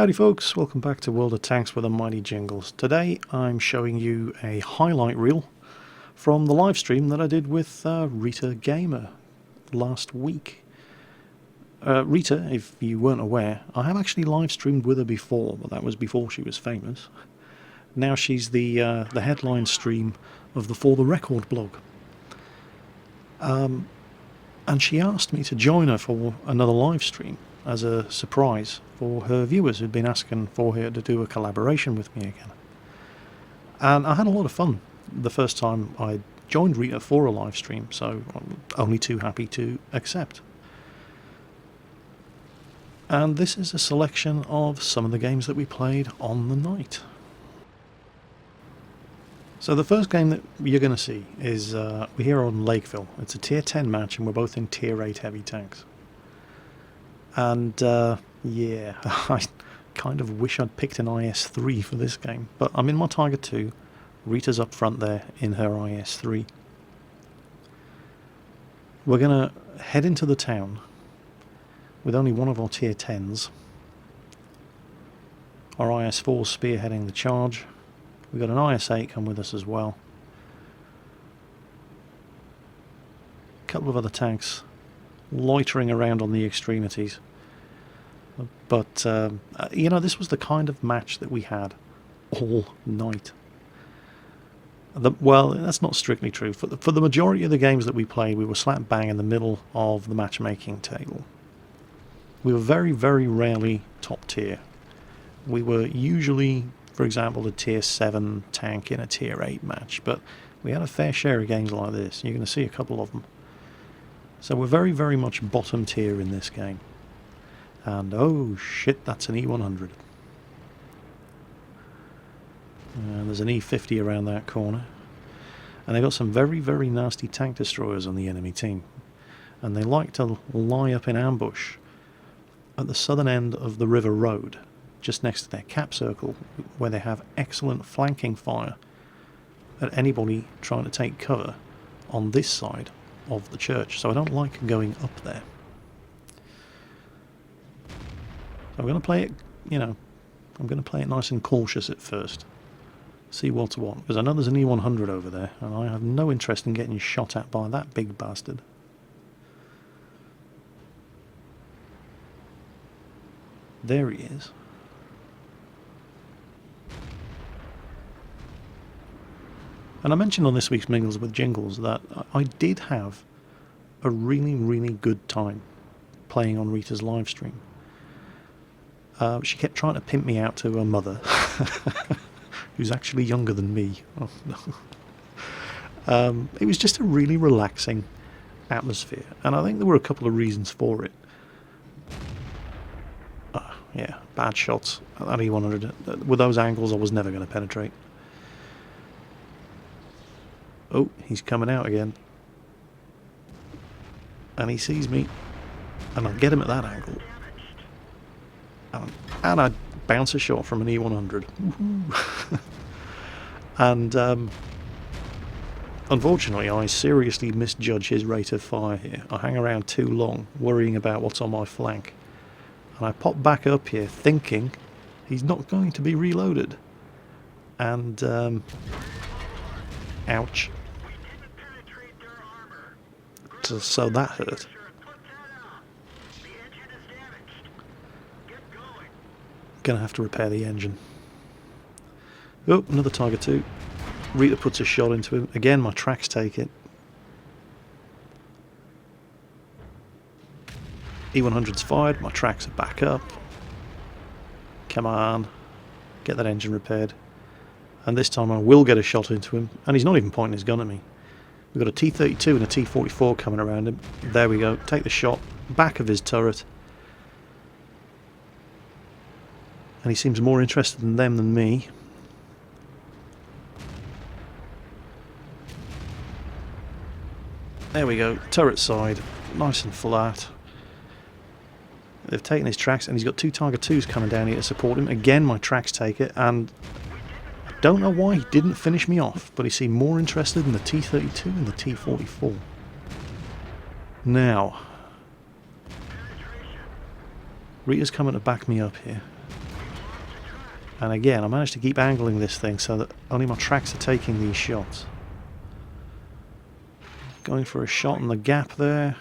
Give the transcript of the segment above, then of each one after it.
Howdy folks, welcome back to World of Tanks with the mighty Jingles. Today I'm showing you a highlight reel from the live stream that I did with Rita Gamer last week. Rita, if you weren't aware, I have actually live streamed with her before, but that was before she was famous. Now she's the headline stream of the For the Record blog. And she asked me to join her for another live stream as a surprise for her viewers who'd been asking for her to do a collaboration with me again. And I had a lot of fun the first time I joined Rita for a live stream, so I'm only too happy to accept. And this is a selection of some of the games that we played on the night. So the first game that you're going to see is we're here on Lakeville. It's a tier 10 match and we're both in tier 8 heavy tanks. And yeah, I kind of wish I'd picked an IS-3 for this game, but I'm in my Tiger 2. Rita's up front there in her IS-3. We're going to head into the town with only one of our tier 10s. Our IS-4 spearheading the charge. We've got an IS-8 come with us as well. A couple of other tanks loitering around on the extremities. But, you know, this was the kind of match that we had all night. Well, that's not strictly true. For the majority of the games that we played, we were slap bang in the middle of the matchmaking table. We were very, very rarely top tier. We were usually, for example, a tier 7 tank in a tier 8 match, but we had a fair share of games like this. You're going to see a couple of them. So we're very, very much bottom tier in this game. And oh shit, that's an E100. And there's an E50 around that corner. And they've got some very, very nasty tank destroyers on the enemy team. And they like to lie up in ambush at the southern end of the river road, just next to their cap circle, where they have excellent flanking fire at anybody trying to take cover on this side of the church. So I don't like going up there. So I'm going to play it, you know, I'm going to play it nice and cautious at first. See what's what, because I know there's an E100 over there, and I have no interest in getting shot at by that big bastard. There he is. And I mentioned on this week's Mingles with Jingles that I did have a really, really good time playing on Rita's live stream. She kept trying to pimp me out to her mother, who's actually younger than me. Oh, no. It was just a really relaxing atmosphere, and I think there were a couple of reasons for it. Yeah, bad shots at that E100. With those angles, I was never going to penetrate. Oh, he's coming out again. And he sees me. And I'll get him at that angle. And I bounce a shot from an E100. And unfortunately, I seriously misjudge his rate of fire here. I hang around too long, worrying about what's on my flank. And I pop back up here, thinking he's not going to be reloaded. And, ouch. So that hurt. Gonna have to repair the engine. Oh, another Tiger 2. Rita puts a shot into him. Again, my tracks take it. E100's fired. My tracks are back up. Come on. Get that engine repaired. And this time I will get a shot into him. And he's not even pointing his gun at me. We've got a T-32 and a T-44 coming around him. There we go. Take the shot. Back of his turret. And he seems more interested in them than me. There we go. Turret side. Nice and flat. They've taken his tracks, and he's got two Tiger 2s coming down here to support him. Again, my tracks take it, and I don't know why he didn't finish me off, but he seemed more interested in the T-32 and the T-44. Now, Rita's coming to back me up here. And again, I managed to keep angling this thing so that only my tracks are taking these shots. Going for a shot in the gap there.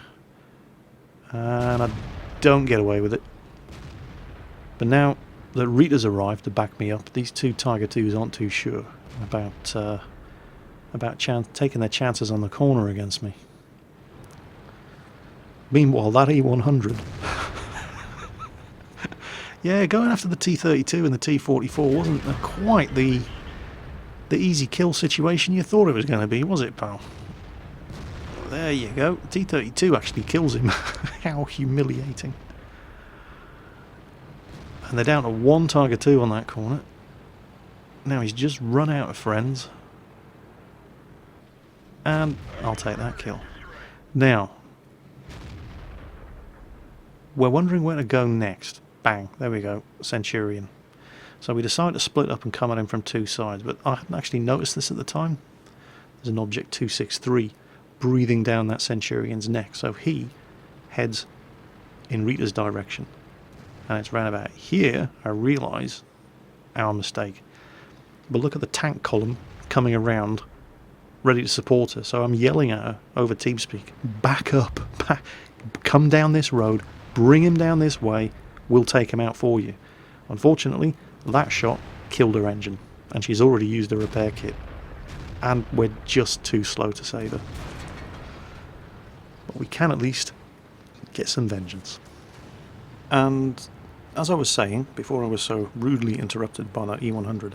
And I don't get away with it. But now that Rita's arrived to back me up, these two Tiger 2s aren't too sure about taking their chances on the corner against me. Meanwhile, that E100... yeah, going after the T32 and the T44 wasn't quite the easy kill situation you thought it was going to be, was it, pal? There you go. T32 actually kills him. How humiliating. And they're down to one Tiger 2 on that corner. Now he's just run out of friends. And I'll take that kill. Now, we're wondering where to go next. Bang, there we go, Centurion. So we decided to split up and come at him from two sides, but I hadn't actually noticed this at the time. There's an Object 263 breathing down that Centurion's neck, so he heads in Rita's direction. And it's round about here I realise our mistake. But look at the tank column coming around, ready to support her. So I'm yelling at her over TeamSpeak, back up, come down this road, bring him down this way, we'll take him out for you. Unfortunately, that shot killed her engine, and she's already used a repair kit. And we're just too slow to save her. But we can at least get some vengeance. And as I was saying, before I was so rudely interrupted by that E100,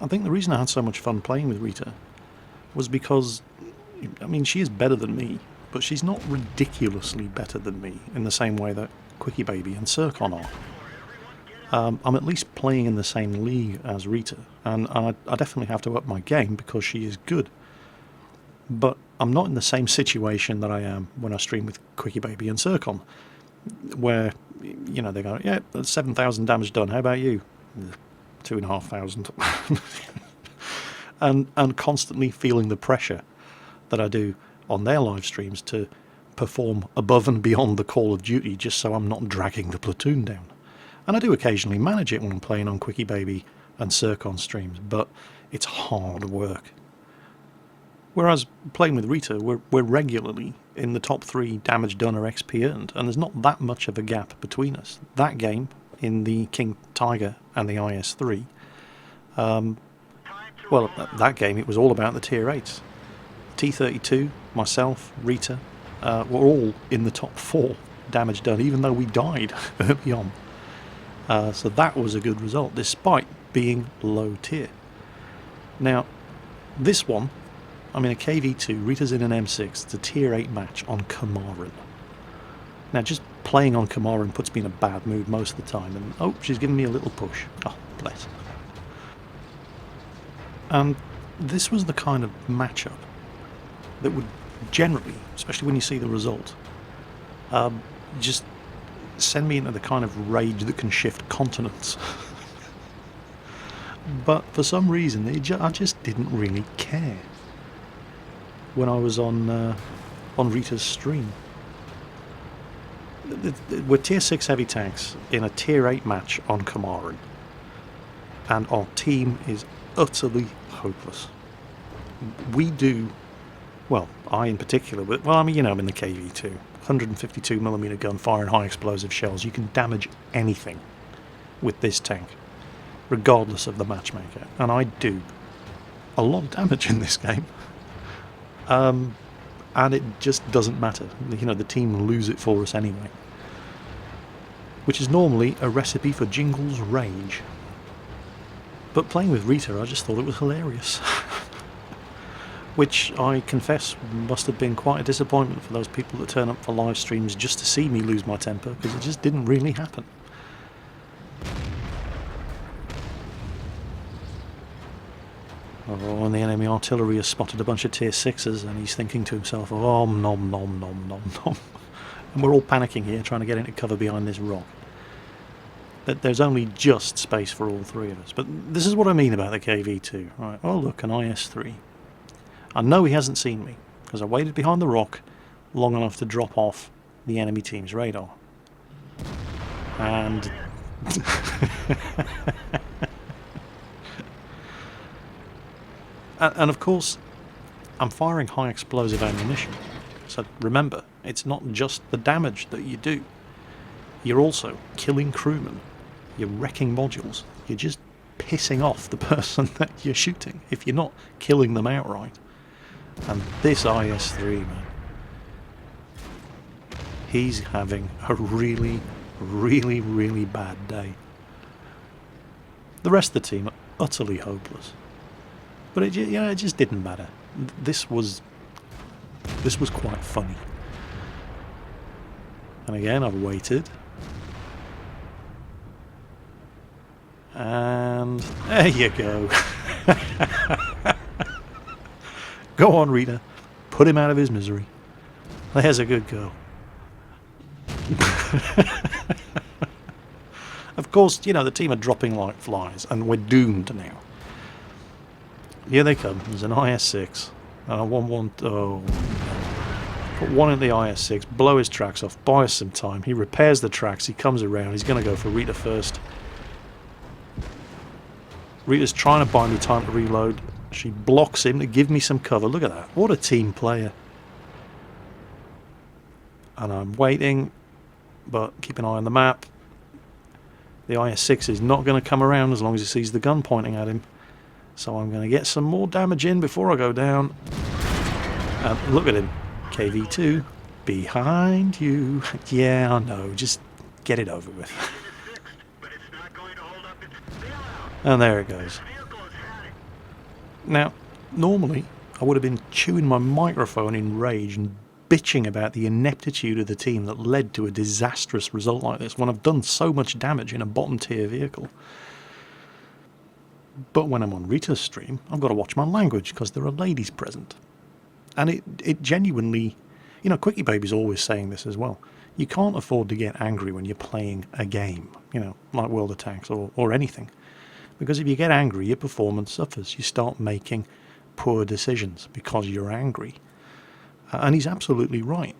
I think the reason I had so much fun playing with Rita was because, I mean, she is better than me, but she's not ridiculously better than me in the same way that Quickie Baby and Circon are. I'm at least playing in the same league as Rita, and I definitely have to up my game because she is good. But I'm not in the same situation that I am when I stream with Quickie Baby and Circon, where, you know, they go, yeah, 7,000 damage done, how about you? 2,500. and constantly feeling the pressure that I do on their live streams to perform above and beyond the Call of Duty just so I'm not dragging the platoon down. And I do occasionally manage it when I'm playing on Quickie Baby and Circon streams, but it's hard work. Whereas playing with Rita, we're regularly in the top 3 damage done or XP earned, and there's not that much of a gap between us. That game, in the King Tiger and the IS-3, well, that game, it was all about the tier 8s. T32, myself, Rita, were all in the top 4 damage done, even though we died early on. So that was a good result, despite being low tier. Now, this one, I'm in a KV2, Rita's in an M6, it's a tier 8 match on Kamaran. Now, just playing on Kamaran puts me in a bad mood most of the time, and oh, she's giving me a little push. Oh, bless. And this was the kind of matchup that would generally, especially when you see the result, just send me into the kind of rage that can shift continents. But for some reason, I just didn't really care when I was on Rita's stream. We're tier 6 heavy tanks in a tier 8 match on Kamaran, and our team is utterly hopeless. We do, well, I in particular, but, well, I mean, you know, I'm in the KV2, 152mm gun firing high explosive shells. You can damage anything with this tank, regardless of the matchmaker, and I do a lot of damage in this game. And it just doesn't matter. You know, the team lose it for us anyway. Which is normally a recipe for Jingles rage. But playing with Rita, I just thought it was hilarious. Which I confess must have been quite a disappointment for those people that turn up for live streams just to see me lose my temper, because it just didn't really happen. Oh, and the enemy artillery has spotted a bunch of tier 6s, and he's thinking to himself, oh, nom, nom, nom, nom, nom. And we're all panicking here, trying to get into cover behind this rock. There's only just space for all 3 of us. But this is what I mean about the KV2. Right, oh look, an IS-3. I know he hasn't seen me, because I waited behind the rock long enough to drop off the enemy team's radar. And... And of course, I'm firing high explosive ammunition. So remember, it's not just the damage that you do. You're also killing crewmen. You're wrecking modules. You're just pissing off the person that you're shooting if you're not killing them outright. And this IS-3, man, he's having a really, really, really bad day. The rest of the team are utterly hopeless. But it just didn't matter. This was quite funny. And again, I've waited. And there you go. Go on, Rita. Put him out of his misery. There's a good girl. Of course, you know, the team are dropping like flies, and we're doomed now. Here they come. There's an IS-6. And I want oh, put one in the IS-6, blow his tracks off, buy us some time. He repairs the tracks, he comes around, he's going to go for Rita first. Rita's trying to buy me time to reload. She blocks him to give me some cover. Look at that. What a team player. And I'm waiting, but keep an eye on the map. The IS-6 is not going to come around as long as he sees the gun pointing at him. So I'm going to get some more damage in before I go down. And look at him. KV2. Behind you. Yeah, I know. Just get it over with. And there it goes. Now, normally, I would have been chewing my microphone in rage and bitching about the ineptitude of the team that led to a disastrous result like this when I've done so much damage in a bottom tier vehicle. But when I'm on Rita's stream, I've got to watch my language because there are ladies present. And it genuinely, you know, Quickie Baby's always saying this as well. You can't afford to get angry when you're playing a game, you know, like World of Tanks or anything. Because if you get angry, your performance suffers. You start making poor decisions because you're angry. And he's absolutely right.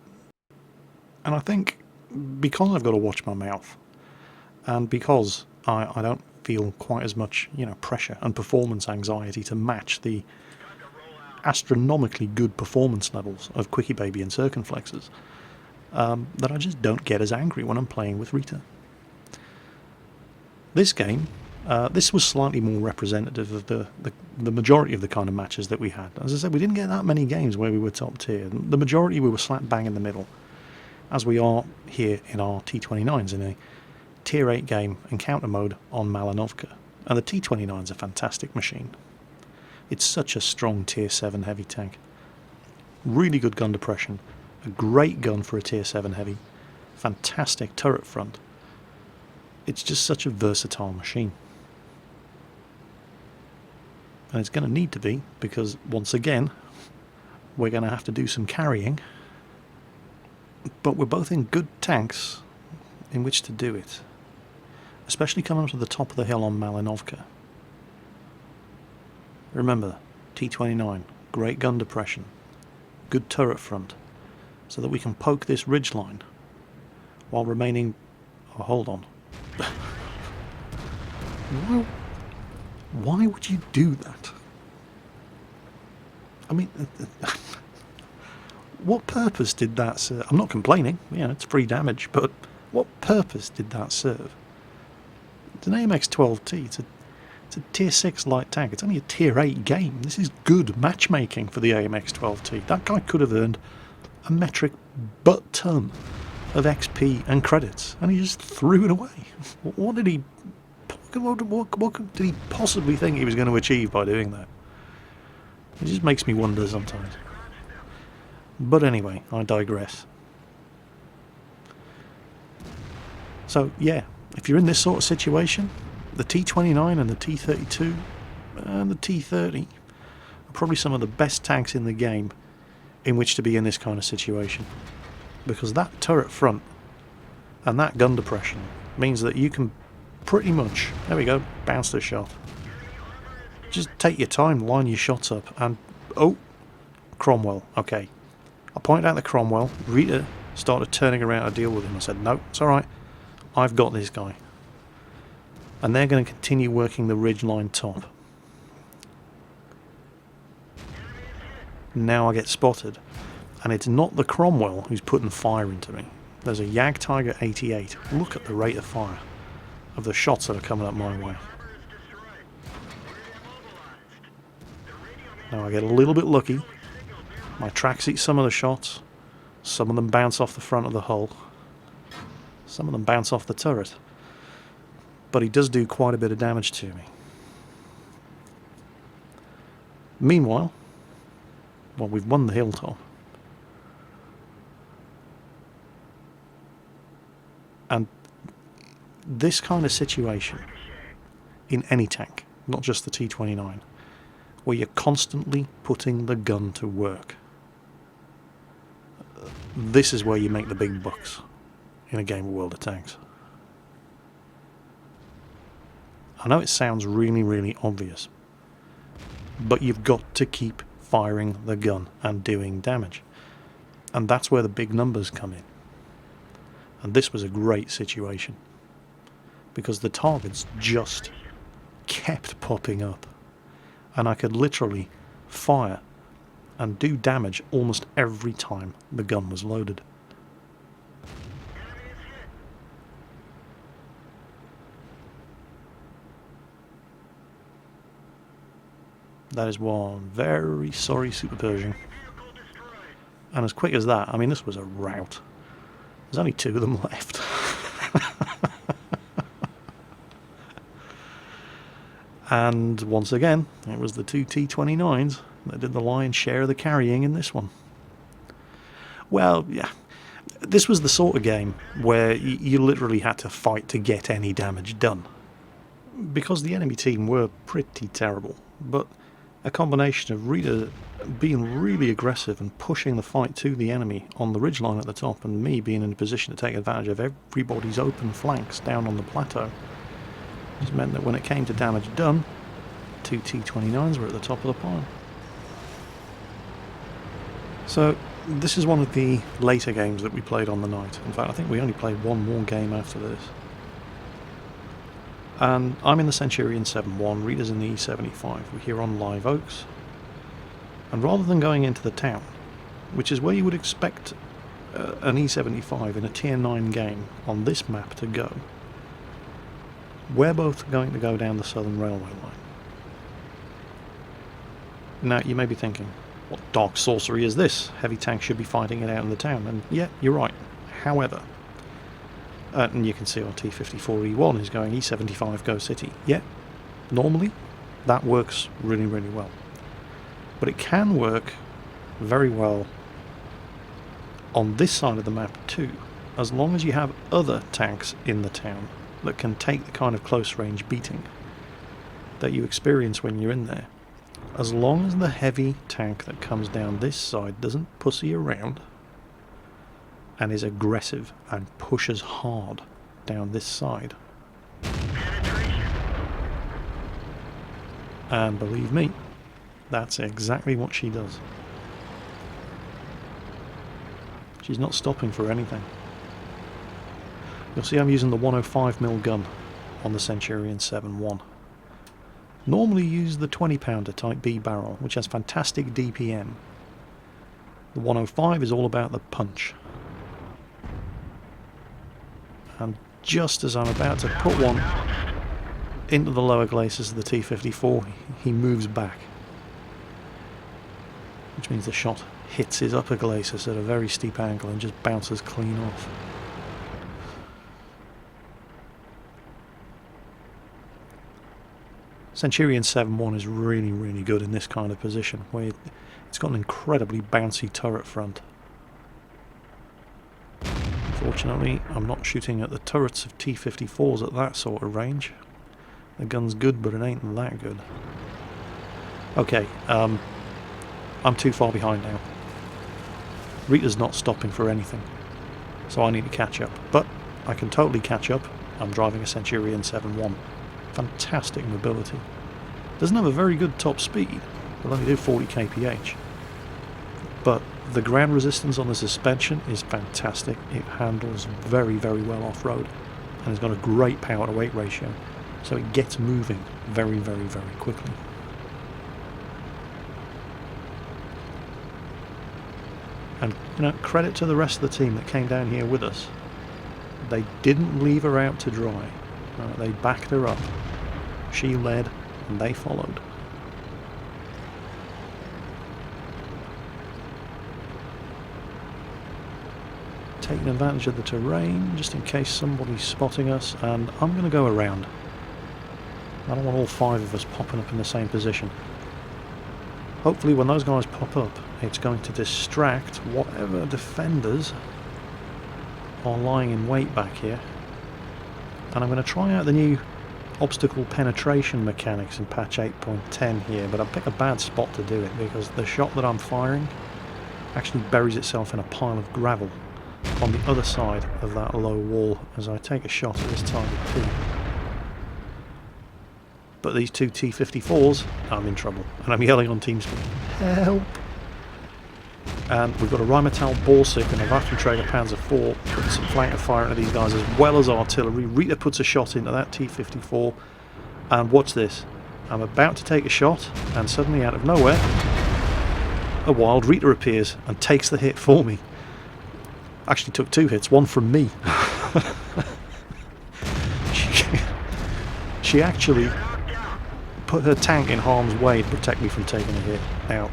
And I think because I've got to watch my mouth, and because I don't feel quite as much, you know, pressure and performance anxiety to match the astronomically good performance levels of Quickie Baby and Circumflexes, that I just don't get as angry when I'm playing with Rita. This game, this was slightly more representative of the majority of the kind of matches that we had. As I said, we didn't get that many games where we were top tier. The majority we were slap bang in the middle, as we are here in our T-29s in a Tier 8 game encounter mode on Malinovka. And the T-29 is a fantastic machine. It's such a strong Tier 7 heavy tank. Really good gun depression. A great gun for a Tier 7 heavy. Fantastic turret front. It's just such a versatile machine. And it's going to need to be, because once again, we're going to have to do some carrying. But we're both in good tanks in which to do it. Especially coming up to the top of the hill on Malinovka. Remember, T-29, great gun depression, good turret front, so that we can poke this ridgeline while remaining... Oh, hold on. Why would you do that? I mean, what purpose did that serve? I'm not complaining, you know, it's free damage, but what purpose did that serve? It's an AMX-12T, it's a Tier 6 light tank, it's only a Tier 8 game. This is good matchmaking for the AMX-12T. That guy could have earned a metric butt-ton of XP and credits, and he just threw it away. What did he possibly think he was going to achieve by doing that? It just makes me wonder sometimes. But anyway, I digress. So yeah, if you're in this sort of situation, the T-29 and the T-32 and the T-30 are probably some of the best tanks in the game in which to be in this kind of situation. Because that turret front and that gun depression means that you can pretty much, there we go, bounce the shot. Just take your time, line your shots up, and oh, Cromwell, okay. I pointed out the Cromwell, Rita started turning around to deal with him. I said, no, it's alright, I've got this guy. And they're going to continue working the ridgeline top. Now I get spotted, and it's not the Cromwell who's putting fire into me. There's a Jagdtiger 88. Look at the rate of fire of the shots that are coming up my way. Now I get a little bit lucky. My tracks eat some of the shots. Some of them bounce off the front of the hull. Some of them bounce off the turret. But he does do quite a bit of damage to me. Meanwhile, well, we've won the hilltop. And this kind of situation in any tank, not just the T-29, where you're constantly putting the gun to work, this is where you make the big bucks in a game of World of Tanks. I know it sounds really, really obvious, but you've got to keep firing the gun and doing damage. And that's where the big numbers come in. And this was a great situation, because the targets just kept popping up. And I could literally fire and do damage almost every time the gun was loaded. That is one very sorry Super Pershing. And as quick as that, I mean, this was a rout. There's only 2 of them left. And once again, it was the 2 T-29s that did the lion's share of the carrying in this one. Well, yeah, this was the sort of game where you literally had to fight to get any damage done, because the enemy team were pretty terrible. But a combination of Rita being really aggressive and pushing the fight to the enemy on the ridgeline at the top, and me being in a position to take advantage of everybody's open flanks down on the plateau, just meant that when it came to damage done, 2 T-29s were at the top of the pile. So this is one of the later games that we played on the night. In fact, I think we only played one more game after this. And I'm in the Centurion 7-1, Rita's in the E-75. We're here on Live Oaks. And rather than going into the town, which is where you would expect an E-75 in a Tier 9 game on this map to go, we're both going to go down the Southern Railway line. Now, you may be thinking, what dark sorcery is this? Heavy tanks should be fighting it out in the town. And yeah, you're right. However, and you can see our T-54E1 is going E-75 Go City. Yeah, normally that works really, really well. But it can work very well on this side of the map too, as long as you have other tanks in the town that can take the kind of close range beating that you experience when you're in there. As long as the heavy tank that comes down this side doesn't pussy around and is aggressive and pushes hard down this side. And believe me, that's exactly what she does. She's not stopping for anything. You'll see I'm using the 105mm gun on the Centurion 7-1. Normally use the 20-pounder Type B barrel, which has fantastic DPM. The 105 is all about the punch. And just as I'm about to put one into the lower glacis of the T-54, he moves back, which means the shot hits his upper glacis at a very steep angle and just bounces clean off. Centurion 7-1 is really, really good in this kind of position, where it's got an incredibly bouncy turret front. Unfortunately, I'm not shooting at the turrets of T-54s at that sort of range. The gun's good, but it ain't that good. Okay, I'm too far behind now. Rita's not stopping for anything, so I need to catch up. But I can totally catch up. I'm driving a Centurion 7-1. Fantastic mobility. Doesn't have a very good top speed. It'll only do 40 kph. But the ground resistance on the suspension is fantastic. It handles very, very well off-road. And it's got a great power to weight ratio. So it gets moving very, very, very quickly. And, you know, credit to the rest of the team that came down here with us. They didn't leave her out to dry. They backed her up. She led, and they followed. Taking advantage of the terrain, just in case somebody's spotting us, and I'm going to go around. I don't want all 5 of us popping up in the same position. Hopefully when those guys pop up, it's going to distract whatever defenders are lying in wait back here. And I'm going to try out the new obstacle penetration mechanics in patch 8.10 here, but I pick a bad spot to do it because the shot that I'm firing actually buries itself in a pile of gravel on the other side of that low wall as I take a shot at this target T. But these 2 T-54s, I'm in trouble, and I'm yelling on TeamSpeak, help! And we've got a Rheinmetall Borsig and a Waffenträger Panzer IV putting some flanker fire into these guys as well as artillery. Rita puts a shot into that T-54, and watch this. I'm about to take a shot, and suddenly out of nowhere, a wild Rita appears and takes the hit for me. Actually took 2 hits, one from me. She actually put her tank in harm's way to protect me from taking a hit. Now,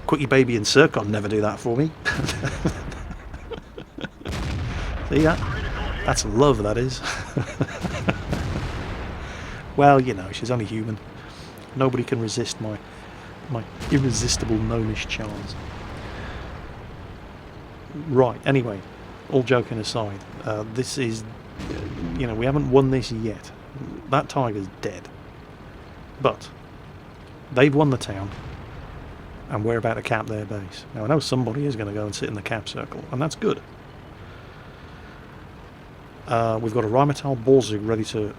Quickie Baby and Circon never do that for me. See that? That's love, that is. Well, you know, she's only human. Nobody can resist my irresistible gnomish charms. Right, anyway, all joking aside, this is, you know, we haven't won this yet. That tiger's dead. But they've won the town, and we're about to cap their base. Now I know somebody is going to go and sit in the cap circle, and that's good. We've got a Rheinmetall Borsig ready to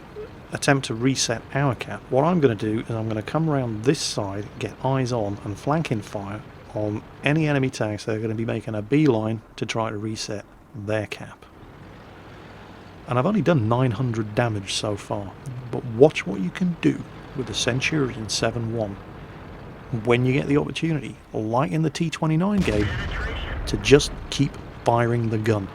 attempt to reset our cap. What I'm going to do is I'm going to come around this side, get eyes on and flanking fire on any enemy tanks that are going to be making a beeline to try to reset their cap. And I've only done 900 damage so far, but watch what you can do with the Centurion 7-1 when you get the opportunity, like in the T-29 game, to just keep firing the gun.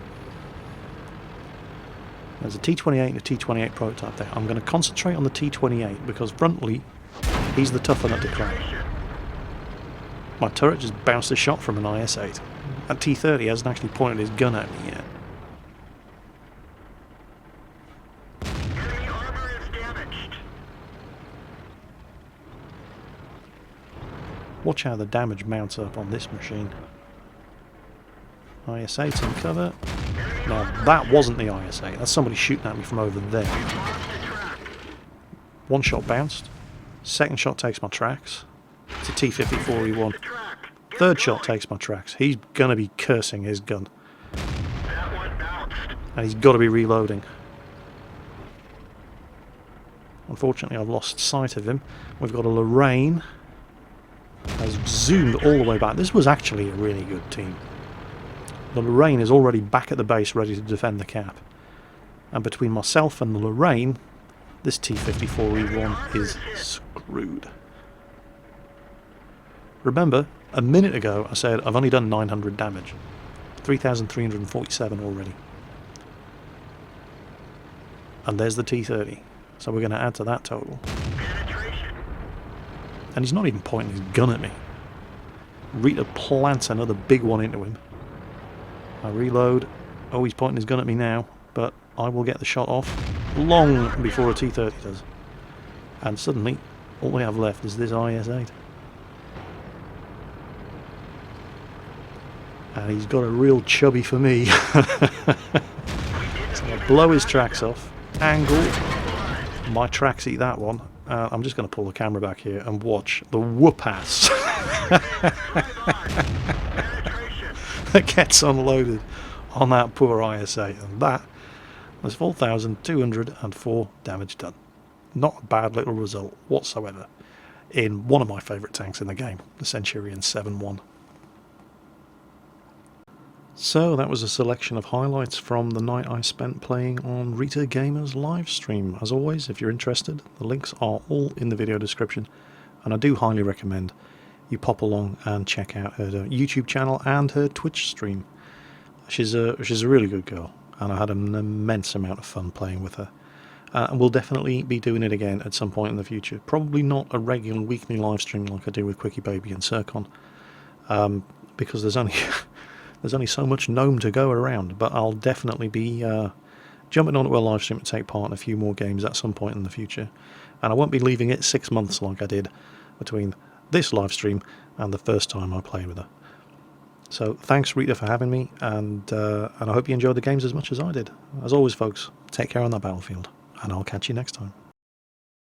There's a T-28 and a T-28 prototype there. I'm going to concentrate on the T-28 because frontally he's the tougher nut to crack. My turret just bounced a shot from an IS-8. That T-30 hasn't actually pointed his gun at me yet. Watch how the damage mounts up on this machine. IS-8 in cover. Now that wasn't the IS-8, that's somebody shooting at me from over there. One shot bounced. Second shot takes my tracks. It's a T-54E1. Third shot takes my tracks. He's gonna be cursing his gun. And he's got to be reloading. Unfortunately I've lost sight of him. We've got a Lorraine. Has zoomed all the way back. This was actually a really good team. The Lorraine is already back at the base ready to defend the cap. And between myself and the Lorraine, this T-54E1 is screwed. Remember, a minute ago I said I've only done 900 damage. 3,347 already. And there's the T-30. So we're going to add to that total. And he's not even pointing his gun at me. Rita plants another big one into him. I reload. Oh, he's pointing his gun at me now, but I will get the shot off long before a T-30 does. And suddenly, all we have left is this IS-8. And he's got a real chubby for me. So I blow his tracks off. Angle. My tracks eat that one. I'm just going to pull the camera back here and watch the whoop-ass that gets unloaded on that poor IS-8. And that was 4,204 damage done. Not a bad little result whatsoever in one of my favourite tanks in the game, the Centurion 7-1. So that was a selection of highlights from the night I spent playing on Rita Gamer's Livestream. As always, if you're interested, the links are all in the video description, and I do highly recommend you pop along and check out her YouTube channel and her Twitch stream. She's a really good girl, and I had an immense amount of fun playing with her. And we'll definitely be doing it again at some point in the future. Probably not a regular weekly live stream like I do with Quickie Baby and Circon, because there's only there's only so much gnome to go around. But I'll definitely be jumping onto a live stream to take part in a few more games at some point in the future, and I won't be leaving it 6 months like I did between this live stream and the first time I played with her. So thanks, Rita, for having me, and I hope you enjoyed the games as much as I did. As always, folks, take care on that battlefield, and I'll catch you next time.